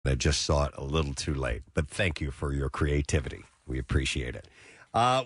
I just saw it a little too late. But thank you for your creativity. We appreciate it.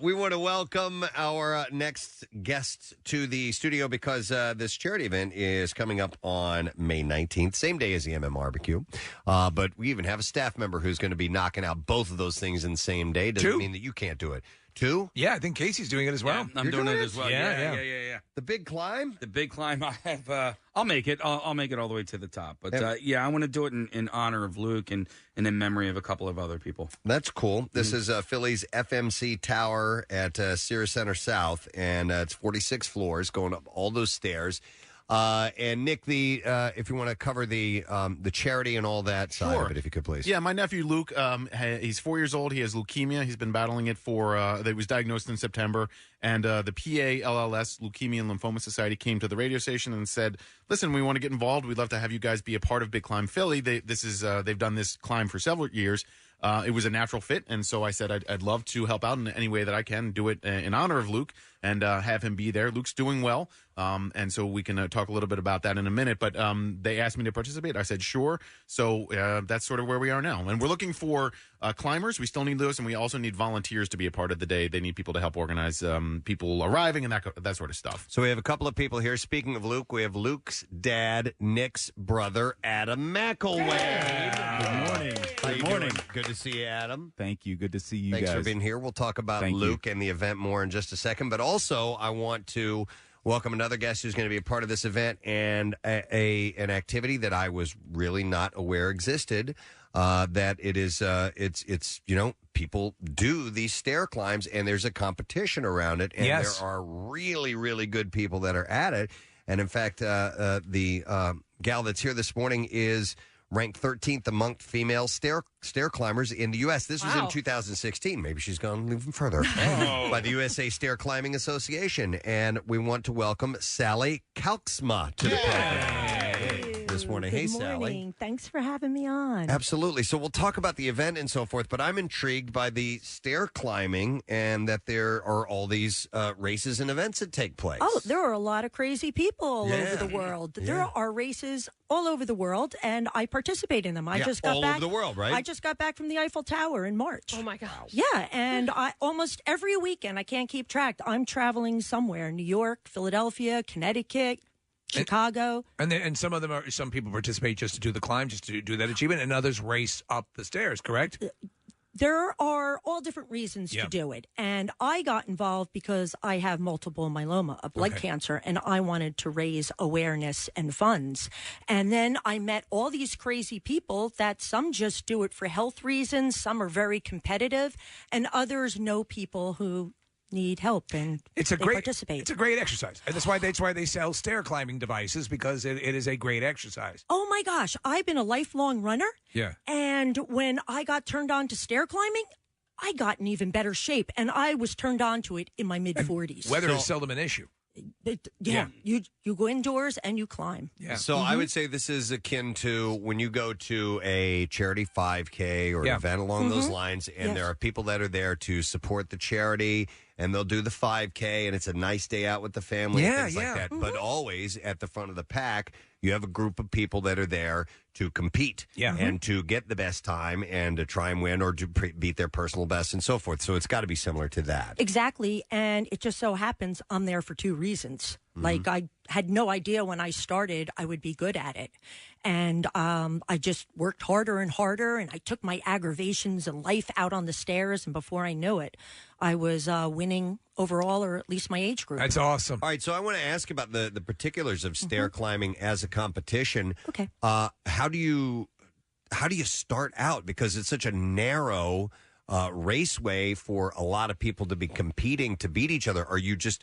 We want to welcome our next guest to the studio because this charity event is coming up on May 19th, same day as the MMR. But we even have a staff member who's going to be knocking out both of those things in the same day. Doesn't mean that you can't do it. 2? Yeah, I think Casey's doing it as well. Yeah, I'm doing it as well. Yeah. The Big Climb? The Big Climb. I have. I'll make it. I'll make it all the way to the top. But I want to do it in honor of Luke and in memory of a couple of other people. That's cool. This is Philly's FMC Tower at Sears Center South, and it's 46 floors going up all those stairs. And Nick, if you want to cover the charity and all that side of it, if you could, please. Yeah, my nephew Luke, he's 4 years old. He has leukemia. He's been battling it that was diagnosed in September. And the PALLS, Leukemia and Lymphoma Society, came to the radio station and said, "Listen, we want to get involved. We'd love to have you guys be a part of Big Climb Philly. They've done this climb for several years. It was a natural fit, and so I said I'd love to help out in any way that I can, do it in honor of Luke, and have him be there. Luke's doing well, and so we can talk a little bit about that in a minute. But they asked me to participate. I said sure. So that's sort of where we are now. And we're looking for climbers. We still need those, and we also need volunteers to be a part of the day. They need people to help organize people arriving and that sort of stuff. So we have a couple of people here. Speaking of Luke, we have Luke's dad, Nick's brother, Adam McIlwain. Good morning. Good morning. Good to see you, Adam. Thank you. Good to see you guys. Thanks for being here. We'll talk about Luke and the event more in just a second. But also, I want to welcome another guest who's going to be a part of this event and an activity that I was really not aware existed. That it is, it's people do these stair climbs and there's a competition around it, and there are really, really good people that are at it. And in fact, the gal that's here this morning is ranked 13th among female stair climbers in the U.S. This was in 2016. Maybe she's gone even further by the USA Stair Climbing Association. And we want to welcome Sally Kalksma to the program this morning. Hey, Sally. Thanks for having me on. Absolutely. So we'll talk about the event and so forth, but I'm intrigued by the stair climbing and that there are all these races and events that take place. Oh, there are a lot of crazy people all over the world. There are races all over the world, and I participate in them. I just got back over the world, right? I just got back from the Eiffel Tower in March. Oh, my gosh. Yeah, and I almost every weekend, I can't keep track, I'm traveling somewhere. New York, Philadelphia, Connecticut, Chicago. And some of them some people participate just to do the climb, just to do that achievement, and others race up the stairs, correct? There are all different reasons to do it. And I got involved because I have multiple myeloma, a blood cancer, and I wanted to raise awareness and funds. And then I met all these crazy people that some just do it for health reasons, some are very competitive, and others know people who need help and participate. It's a great exercise. And that's why they sell stair climbing devices, because it is a great exercise. Oh my gosh, I've been a lifelong runner. Yeah. And when I got turned on to stair climbing, I got in even better shape, and I was turned on to it in my mid-40s. Weather is seldom an issue. You go indoors and you climb. Yeah. So I would say this is akin to when you go to a charity 5K or an event along those lines, and there are people that are there to support the charity, and they'll do the 5K, and it's a nice day out with the family and things like that. But always at the front of the pack, you have a group of people that are there to compete and to get the best time and to try and win or to beat their personal best and so forth. So it's got to be similar to that. Exactly. And it just so happens I'm there for two reasons. Like, I had no idea when I started I would be good at it. And I just worked harder and harder, and I took my aggravations in life out on the stairs, and before I knew it, I was winning overall, or at least my age group. That's awesome. All right, so I want to ask about the particulars of stair climbing as a competition. Okay. How do you start out? Because it's such a narrow raceway for a lot of people to be competing to beat each other. Are you just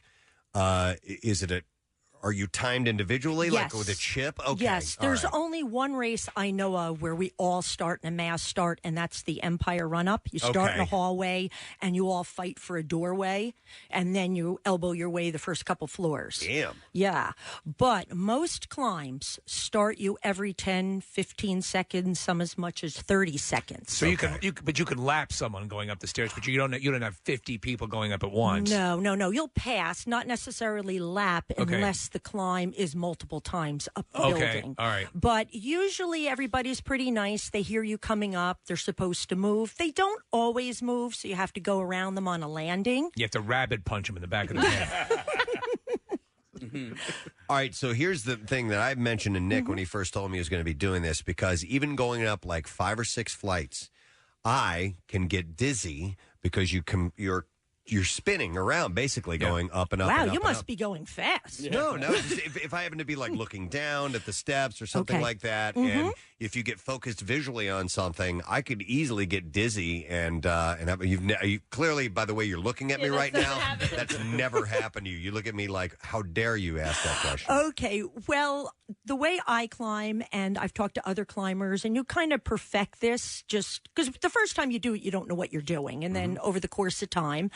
are you timed individually, like with a chip? Okay. Yes. There's only one race I know of where we all start in a mass start, and that's the Empire Run-Up. You start in a hallway, and you all fight for a doorway, and then you elbow your way the first couple floors. Damn. Yeah. But most climbs start you every 10, 15 seconds, some as much as 30 seconds. So you can lap someone going up the stairs, but you don't have 50 people going up at once. No. You'll pass, not necessarily lap, unless the climb is multiple times up the Okay, building. all right. But usually everybody's pretty nice. They hear you coming up. They're supposed to move. They don't always move, so you have to go around them on a landing. You have to rabbit punch him in the back of the head. All right, so here's the thing that I mentioned to Nick when he first told me he was going to be doing this, because even going up like 5 or 6 flights, I can get dizzy because you're spinning around, basically going up and up. Wow, and up you and must up. be going fast. No, just if I happen to be like looking down at the steps or something Okay. like that, and if you get focused visually on something, I could easily get dizzy. And you clearly, by the way you're looking at me right now, that's never happened to you. You look at me like, how dare you ask that question? Okay, well, the way I climb, and I've talked to other climbers, and you kind of perfect this just because the first time you do it, you don't know what you're doing. And then over the course of time,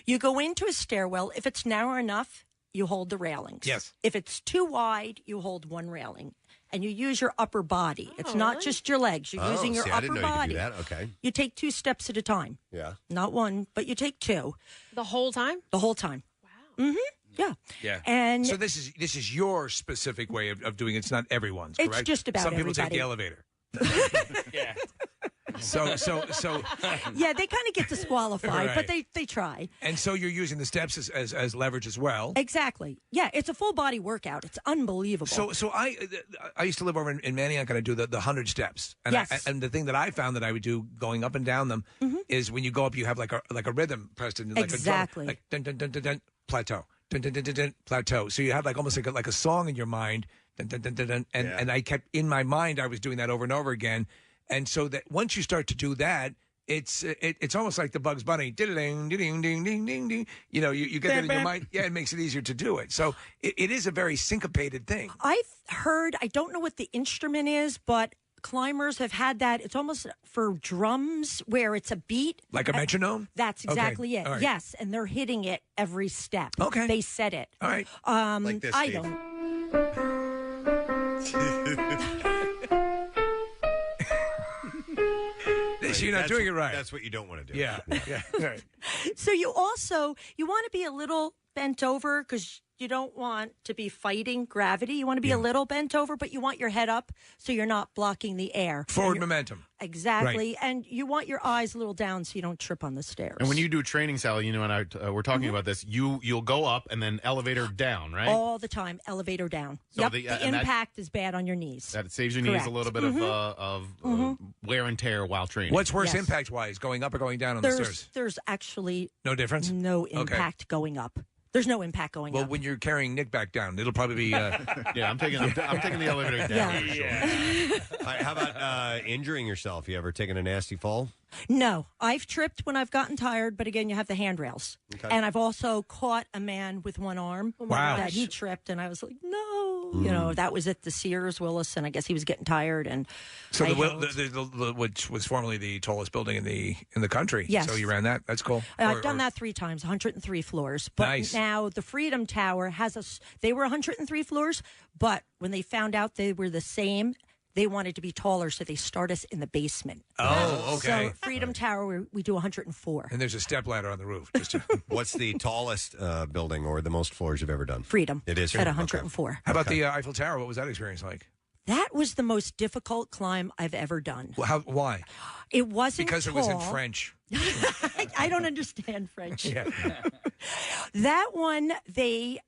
you go into a stairwell. If it's narrow enough, you hold the railings. Yes. If it's too wide, you hold one railing. And you use your upper body. It's not just your legs. You're using your see, upper I didn't know body. you could do that. Okay. You take 2 steps at a time. Yeah. Not one, but you take 2. The whole time? The whole time. Wow. Mm-hmm. Yeah. Yeah. And So this is your specific way of doing it. It's not everyone's, correct? It's just about Some people take the everybody. elevator. Yeah. So yeah, they kind of get disqualified, Right. but they try. and so you're using the steps as leverage as well. Exactly. Yeah, it's a full body workout. It's unbelievable. So I used to live over in Manioc, and I do the 100 steps. And Yes. and the thing that I found that I would do going up and down them is when you go up, you have like a rhythm, Preston. Like Exactly. A drum, like dun dun dun dun dun plateau, dun dun dun dun dun plateau. So you have like almost like a song in your mind, dun dun dun dun dun. And I kept in my mind, I was doing that over and over again. And so that once you start to do that, it's almost like the Bugs Bunny. Ding, ding, ding, ding, ding, ding, ding. You know, you get that in your mind. Yeah, it makes it easier to do it. So it is a very syncopated thing. I've heard, I don't know what the instrument is, but climbers have had that. It's almost for drums where it's a beat. Like a metronome? That's exactly it. all right. Yes, and they're hitting it every step. Okay. They set it. All right. Like this, I Steve. don't. So you're not doing it right. That's what you don't want to do. Yeah. Yeah. All right. So you want to be a little bent over because you don't want to be fighting gravity. You want to be a little bent over, but you want your head up so you're not blocking the air. Forward momentum. Exactly. And you want your eyes a little down so you don't trip on the stairs. And when you do training, Sally, you know, and we're talking about this, you'll go up and then elevator down, right? all the time, elevator down. So Yep, the- the and that- impact is bad on your knees. That saves your knees Correct. a little bit of wear and tear while training. What's worse Yes. impact wise, going up or going down on the stairs? There's actually No difference? no impact going up. There's no impact going Well, up. when you're carrying Nick back down, it'll probably be. Yeah, I'm taking the elevator down. Yeah. For sure. All right, how about injuring yourself? You ever taken a nasty fall? No, I've tripped when I've gotten tired, but again, you have the handrails. Okay. And I've also caught a man with one arm. Wow. That he tripped, and I was like, no. You know, that was at the Sears Willis, and I guess he was getting tired. And So I the held. which was formerly the tallest building in the country. Yes. So you ran that. That's cool. I've done that 3 times, 103 floors. But Nice. now the Freedom Tower they were 103 floors, but when they found out they were the same, they wanted to be taller, so they start us in the basement. Oh, okay. So Freedom Tower, we do 104. And there's a step ladder on the roof. Just to, What's the tallest building or the most floors you've ever done? Freedom. It is At Freedom, 104. how about the Eiffel Tower? What was that experience like? That was the most difficult climb I've ever done. Well, why? It wasn't Because it was in tall. French. I don't understand French. Yeah. That one, the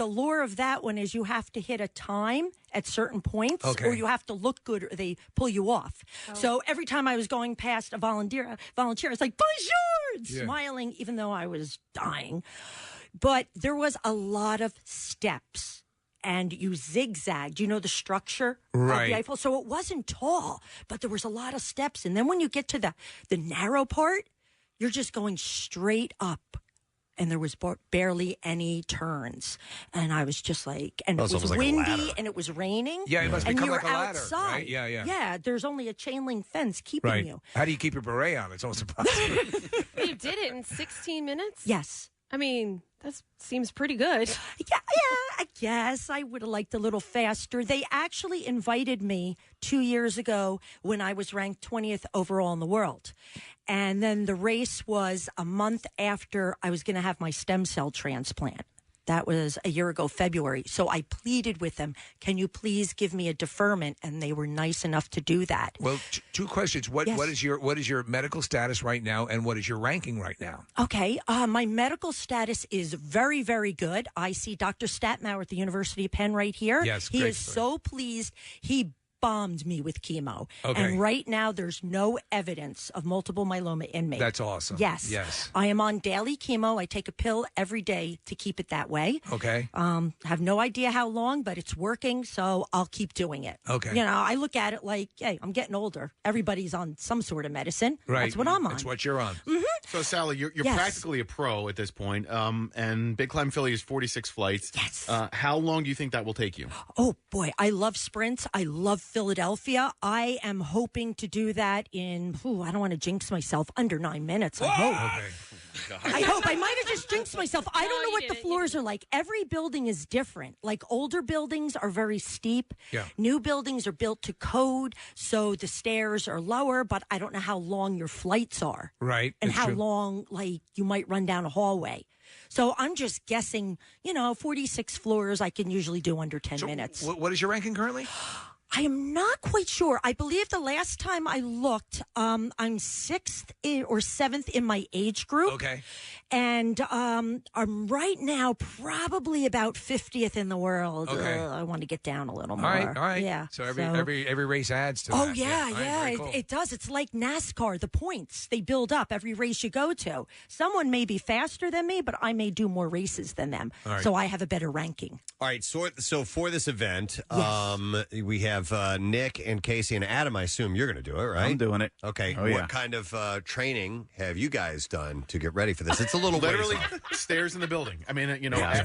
lore of that one is you have to hit a time at certain points, Okay. or you have to look good, or they pull you off. So every time I was going past a volunteer, it's like bonjour, smiling, even though I was dying. But there was a lot of steps. And you zigzagged, you know, the structure of Right. the Eiffel. So it wasn't tall, but there was a lot of steps. And then when you get to the narrow part, you're just going straight up. And there was barely any turns. And I was just like, and Well, it it's was almost like a windy ladder. and it was raining. Yeah, it must and become you're like a ladder, outside. right? Yeah, yeah. Yeah, there's only a chain link fence keeping Right. you. How do you keep your beret on? It's almost impossible. You did it in 16 minutes? Yes. I mean, that seems pretty good. Yeah, I guess I would have liked a little faster. They actually invited me 2 years ago when I was ranked 20th overall in the world. And then the race was a month after I was going to have my stem cell transplant. That was a year ago, February. So I pleaded with them, can you please give me a deferment? And they were nice enough to do that. Well, two questions. What is your medical status right now, and what is your ranking right now? Okay, my medical status is very, very good. I see Dr. Statmauer at the University of Penn right here. Yes, he great is story. so pleased. He bombed me with chemo. Okay. And right now there's no evidence of multiple myeloma in me. That's awesome. Yes. I am on daily chemo. I take a pill every day to keep it that way. Okay. Have no idea how long, but it's working, so I'll keep doing it. Okay. You know, I look at it like, hey, I'm getting older. Everybody's on some sort of medicine. Right. That's what I'm on. That's what you're on. Mm-hmm. So, Sally, you're Yes. practically a pro at this point, and Big Climb Philly is 46 flights. Yes. How long do you think that will take you? Oh, boy. I love sprints. I love Philadelphia. I am hoping to do that in, I don't want to jinx myself, under 9 minutes. I hope. Okay. I hope. I might have just jinxed myself. I don't know you what the didn't. floors are like. Every building is different. Like older buildings are very steep. Yeah. New buildings are built to code, so the stairs are lower, but I don't know how long your flights are. Right. And That's how true. long, like, you might run down a hallway. So I'm just guessing, 46 floors I can usually do under 10 minutes. What is your ranking currently? I am not quite sure. I believe the last time I looked, I'm 6th or 7th in my age group. Okay. And I'm right now probably about 50th in the world. Okay. I want to get down a little All more. right. Yeah. So every race adds to Oh, that. yeah, All right, yeah. very cool. It does. It's like NASCAR, the points. They build up every race you go to. Someone may be faster than me, but I may do more races than them. All right. So I have a better ranking. All right, so for this event, we have Nick and Casey and Adam. I assume you're going to do it, right? I'm doing it. Okay. Oh, yeah. What kind of training have you guys done to get ready for this? It's a little Literally ways off. stairs in the building. I mean,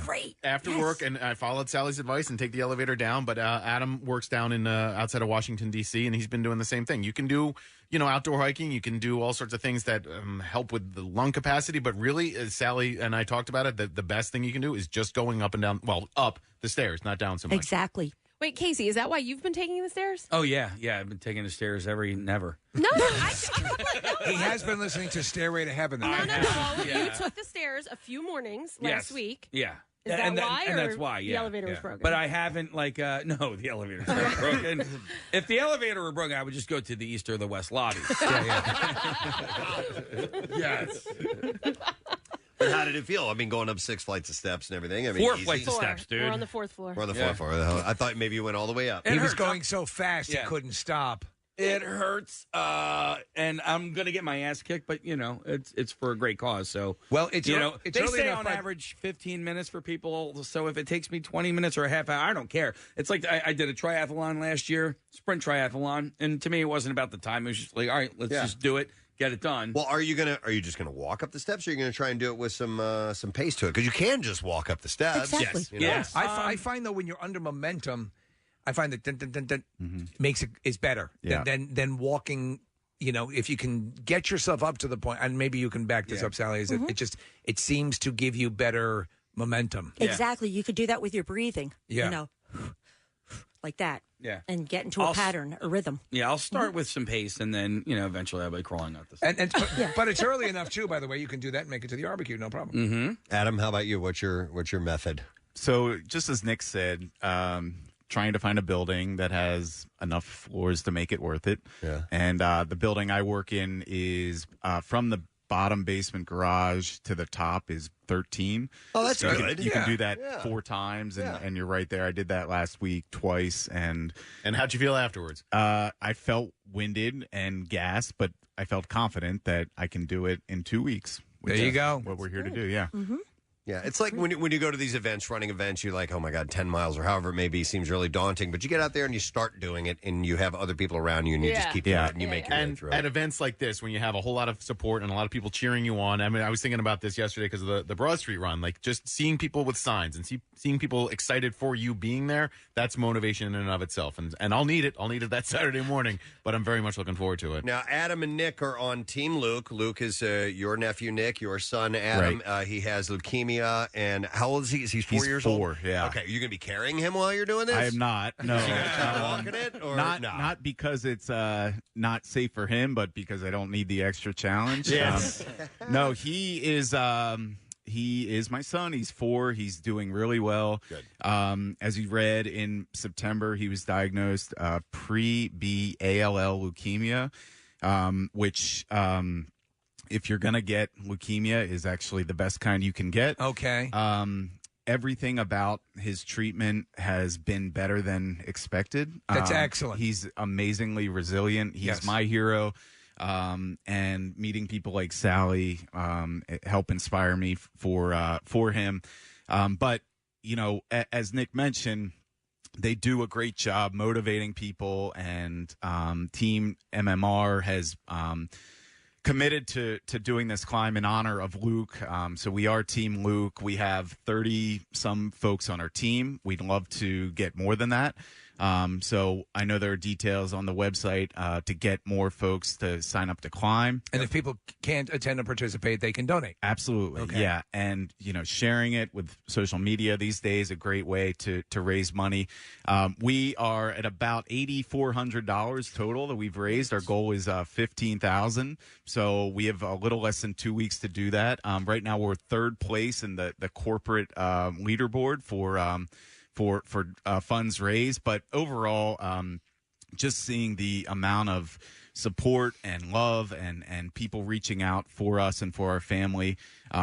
Great. after work, and I followed Sally's advice and take the elevator down. But Adam works down in outside of Washington D.C. and he's been doing the same thing. You can do outdoor hiking. You can do all sorts of things that help with the lung capacity. But really, as Sally and I talked about it, the best thing you can do is just going up and down. Well, up the stairs, not down so much. Exactly. Wait, Casey, is that why you've been taking the stairs? Oh yeah. I've been taking the stairs never. No, He has been listening to Stairway to Heaven. no. Yeah. You took the stairs a few mornings last week. Yeah. Is that why? And or that's why. Yeah. The elevator was broken. But I haven't no, the elevator's not broken. If the elevator were broken, I would just go to the east or the west lobby. Yes. But how did it feel? I mean, going up 6 flights of steps and everything. I mean, 4 easy. flights of steps, dude. We're on the 4th floor. We're on the Yeah. 4th floor. I thought maybe you went all the way up. He It was hurts. going so fast he Yeah. couldn't stop. It hurts, and I'm gonna get my ass kicked, but it's for a great cause. So it's they early say enough on by- average 15 minutes for people. So if it takes me 20 minutes or a half hour, I don't care. It's like I did a triathlon last year, sprint triathlon, and to me it wasn't about the time. It was just like, all right, let's just do it, get it done. Well, are you just gonna walk up the steps, or are you gonna try and do it with some pace to it? Because you can just walk up the steps. Exactly. Yes. you know? Yes. I find though when you're under momentum, I find that dun, dun, dun, dun, makes it is better Yeah. than walking. If you can get yourself up to the point, and maybe you can back this up, Sally. Is it seems to give you better momentum. Exactly. You could do that with your breathing. Yeah. Like that. Yeah. And get into a pattern, a rhythm. Yeah, I'll start with some pace, and then eventually I'll be crawling up the steps. But it's early enough too. By the way, you can do that and make it to the barbecue, no problem. Adam, how about you? What's your method? So, just as Nick said, trying to find a building that has enough floors to make it worth it. Yeah. And the building I work in is from the bottom basement garage to the top is 13. Oh, that's So good. You can do Yeah. that 4 times, and, Yeah. and you're right there. I did that last week twice, and how'd you feel afterwards? I felt winded and gassed, but I felt confident that I can do it in 2 weeks. which There you is go. What we're here to do, yeah. Yeah, it's like when you go to these events, running events, you're like, oh my God, 10 miles or however it may be seems really daunting. But you get out there and you start doing it, and you have other people around you, and you just Yeah. keep doing Yeah. it, and you make your way And through at it. events like this, when you have a whole lot of support and a lot of people cheering you on, I mean, I was thinking about this yesterday because of the Broad Street run, like just seeing people with signs and seeing people excited for you being there, that's motivation in and of itself. And I'll need it. I'll need it that Saturday morning, but I'm very much looking forward to it. Now, Adam and Nick are on Team Luke. Luke is your nephew, Nick, your son, Adam. He has leukemia, and how old is he? Is he 4 He's years 4, old? yeah. Okay, you're going to be carrying him while you're doing this? I am not. No. Is he going to try walking it? Or Not because it's not safe for him, but because I don't need the extra challenge. Yes. No, he is. he is my son. He's 4. He's doing really well. Good. As you read in September, he was diagnosed pre-B-ALL leukemia, which if you're going to get leukemia is actually the best kind you can get. Okay. Everything about his treatment has been better than expected. That's excellent. He's amazingly resilient. He's my hero. And meeting people like Sally help inspire me for him. But, you know, as Nick mentioned, they do a great job motivating people, and Team MMR has committed to doing this climb in honor of Luke. So we are Team Luke. We have 30-some folks on our team. We'd love to get more than that. So I know there are details on the website to get more folks to sign up to climb. And if people can't attend and participate, they can donate. Absolutely. Okay. Yeah. And, you know, sharing it with social media these days, a great way to raise money. We are at about $8,400 total that we've raised. Our goal is $15,000. So we have a little less than 2 weeks to do that. Right now we're 3rd place in the corporate leaderboard for funds raised. But overall, just seeing the amount of support and love and people reaching out for us and for our family.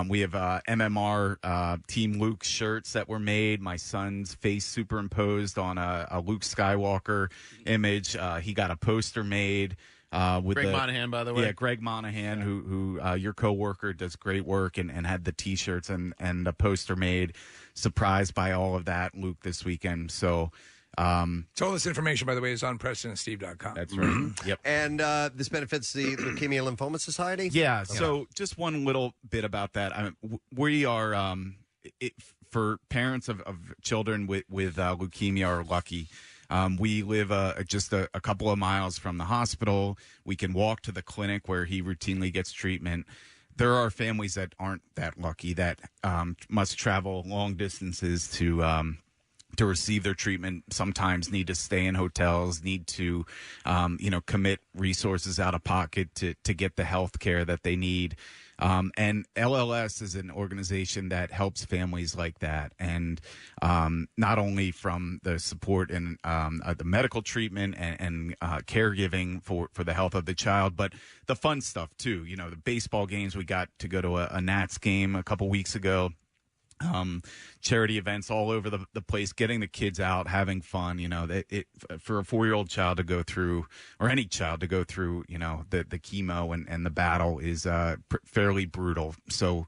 We have MMR Team Luke shirts that were made. My son's face superimposed on a Luke Skywalker image. He got a poster made. With Greg Monahan, by the way. Yeah, Greg Monahan, who your coworker, does great work and had the T-shirts and a poster made. Surprised by all of that, Luke, this weekend. So all this information, by the way, is on PrestonandSteve.com. That's right. Yep. And this benefits the Leukemia Lymphoma Society? Yeah. So just one little bit about that. We are, for parents of children with leukemia are lucky. We live just a couple of miles from the hospital. We can walk to the clinic where he routinely gets treatment. There are families that aren't that lucky, that must travel long distances to receive their treatment, sometimes need to stay in hotels, need to commit resources out of pocket to get the health care that they need. And LLS is an organization that helps families like that. And not only from the support and the medical treatment and caregiving for the health of the child, but the fun stuff too. You know, the baseball games, we got to go to a Nats game a couple weeks ago. Charity events all over the place, getting the kids out, having fun. You know, for a 4-year-old child to go through, or any child to go through, you know, the chemo and the battle is fairly brutal. So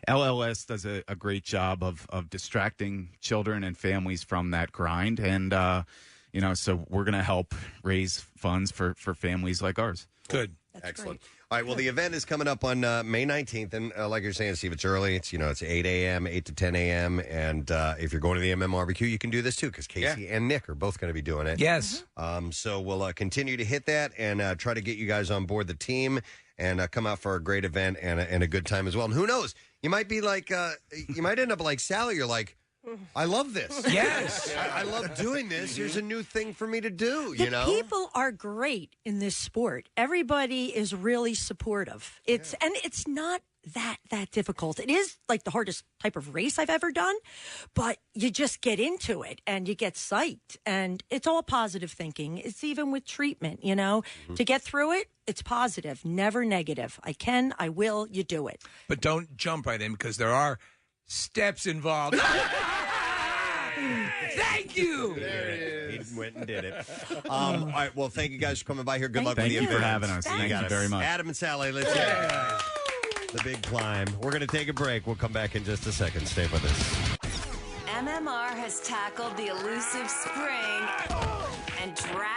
LLS does a great job of distracting children and families from that grind. And, so we're going to help raise funds for families like ours. Good. That's Excellent. great. All right. Well, the event is coming up on May 19th. And like you're saying, Steve, it's early. It's 8 a.m., 8 to 10 a.m. And if you're going to the MMRBQ, you can do this too, because Casey and Nick are both going to be doing it. Yes. So we'll continue to hit that and try to get you guys on board the team and come out for a great event and a good time as well. And who knows? You might be like, you might end up like Sally. You're like, I love this. Yes. I love doing this. Here's a new thing for me to do, The people are great in this sport. Everybody is really supportive. It's not that difficult. It is like the hardest type of race I've ever done, but you just get into it and you get psyched, and it's all positive thinking. It's even with treatment, to get through it, it's positive, never negative. I can, I will, you do it. But don't jump right in, because there are steps involved. Thank you. There it is. He went and did it. All right. Well, thank you guys for coming by here. Good luck with the Thank you for event. having us. Thank you very much. Adam and Sally, let's hear it. The Big Climb. We're going to take a break. We'll come back in just a second. Stay with us. MMR has tackled the elusive spring and dragged